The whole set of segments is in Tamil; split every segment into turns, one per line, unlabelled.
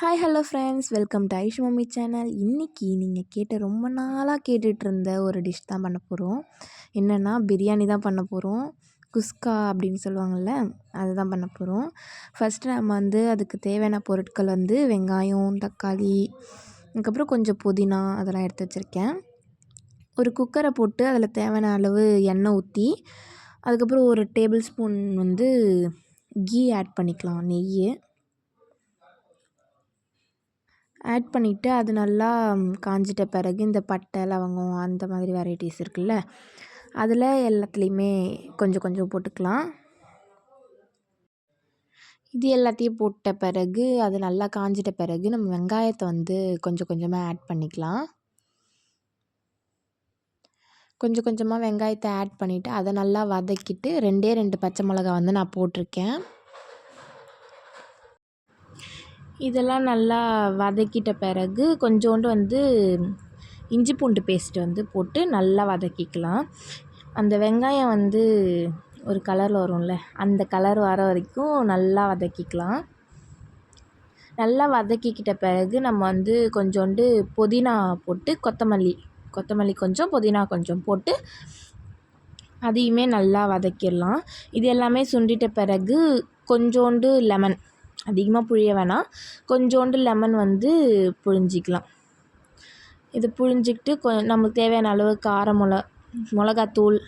Hi hello friends, welcome to Aishu mummy channel. இன்றைக்கி நீங்கள் ரொம்ப நாளாக கேட்டுட்ருந்த ஒரு டிஷ் தான் பண்ண போகிறோம். என்னென்னா பிரியாணி தான் பண்ண போகிறோம். குஸ்கா அப்படின்னு சொல்லுவாங்கள்ல, அதுதான் பண்ண போகிறோம். ஃபஸ்ட்டு நம்ம அதுக்கு தேவையான பொருட்கள் வெங்காயம், தக்காளி, அதுக்கப்புறம் கொஞ்சம் புதினா அதெல்லாம் எடுத்து வச்சுருக்கேன். ஒரு குக்கரை போட்டு அதில் தேவையான அளவு எண்ணெய் ஊற்றி, அதுக்கப்புறம் ஒரு டேபிள் ஸ்பூன் கீ ஆட் பண்ணிக்கலாம், நெய் ஆட் பண்ணிவிட்டு அது நல்லா காஞ்சிட்ட பிறகு இந்த பட்டை, லவங்கம் அந்த மாதிரி வெரைட்டிஸ் இருக்குல்ல, அதில் எல்லாத்துலேயுமே கொஞ்சம் கொஞ்சம் போட்டுக்கலாம். இது எல்லாத்தையும் போட்ட பிறகு அது நல்லா காஞ்சிட்ட பிறகு நம்ம வெங்காயத்தை கொஞ்சம் கொஞ்சமாக ஆட் பண்ணிக்கலாம். கொஞ்சம் கொஞ்சமாக வெங்காயத்தை ஆட் பண்ணிவிட்டு அதை நல்லா வதக்கிட்டு 2 பச்சை மிளகா நான் போட்டிருக்கேன். இதெல்லாம் நல்லா வதக்கிட்ட பிறகு கொஞ்சோண்டு இஞ்சி பூண்டு பேஸ்ட்டு போட்டு நல்லா வதக்கிக்கலாம். அந்த வெங்காயம் ஒரு கலரில் வரும்ல, அந்த கலர் வர வரைக்கும் நல்லா வதக்கிக்கலாம். நல்லா வதக்கிக்கிட்ட பிறகு நம்ம கொஞ்சோண்டு புதினா போட்டு கொத்தமல்லி கொஞ்சம், புதினா கொஞ்சம் போட்டு அதையுமே நல்லா வதக்கிடலாம். இது எல்லாமே சுண்டிட்ட பிறகு கொஞ்சோண்டு லெமன், அதிகமாக புழிய வேணாம், கொஞ்சோண்டு லெமன் புழிஞ்சிக்கலாம். இது புழிஞ்சிக்கிட்டு நமக்கு தேவையான அளவு மிளகாத்தூள்,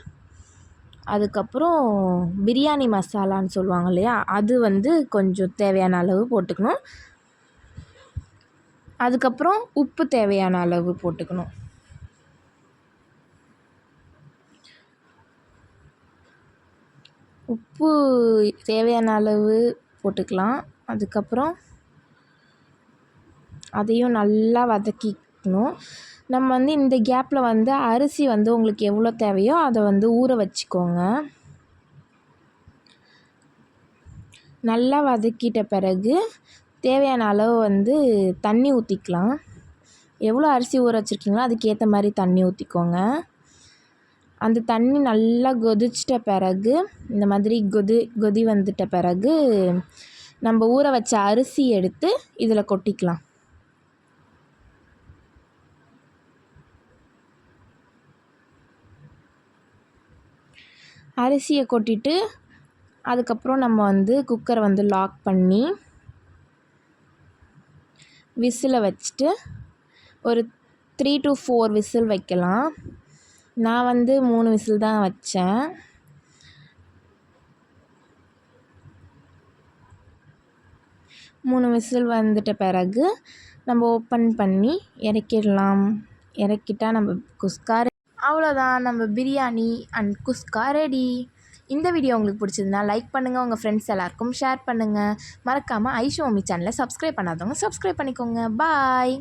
அதுக்கப்புறம் பிரியாணி மசாலான்னு சொல்லுவாங்க இல்லையா, அது கொஞ்சம் தேவையான அளவு போட்டுக்கணும். அதுக்கப்புறம் உப்பு தேவையான அளவு போட்டுக்கணும். உப்பு தேவையான அளவு போட்டுக்கலாம். அதுக்கப்புறம் அதையும் நல்லா வதக்கிக்கணும். நம்ம இந்த கேப்பில் அரிசி உங்களுக்கு எவ்வளோ தேவையோ அதை ஊற வச்சுக்கோங்க. நல்லா வதக்கிட்ட பிறகு தேவையான அளவு தண்ணி ஊற்றிக்கலாம். எவ்வளோ அரிசி ஊற வச்சுருக்கீங்களோ அதுக்கேற்ற மாதிரி தண்ணி ஊற்றிக்கோங்க. அந்த தண்ணி நல்லா கொதிச்சிட்ட பிறகு இந்த மாதிரி கொதி வந்துட்ட பிறகு நம்ம ஊற வச்ச அரிசி எடுத்து இதில் கொட்டிக்கலாம். அரிசியை கொட்டிட்டு அதுக்கப்புறம் நம்ம குக்கரை லாக் பண்ணி விசிலை வச்சுட்டு ஒரு 3 to 4 விசில் வைக்கலாம். நான் 3 விசில் தான் வச்சேன். மூணு விசில் வந்துட்ட பிறகு நம்ம ஓப்பன் பண்ணி இறக்கிடலாம். இறக்கிட்டால் நம்ம குஸ்கா அவ்வளோதான், நம்ம பிரியாணி அண்ட் குஸ்கா ரெடி. இந்த வீடியோ உங்களுக்கு பிடிச்சதுன்னா லைக் பண்ணுங்கள், உங்கள் ஃப்ரெண்ட்ஸ் எல்லாருக்கும் ஷேர் பண்ணுங்கள். மறக்காமல் ஐஷு மம்மி சேனலை சப்ஸ்கிரைப் பண்ணாதவங்க சப்ஸ்கிரைப் பண்ணிக்கோங்க. பாய்.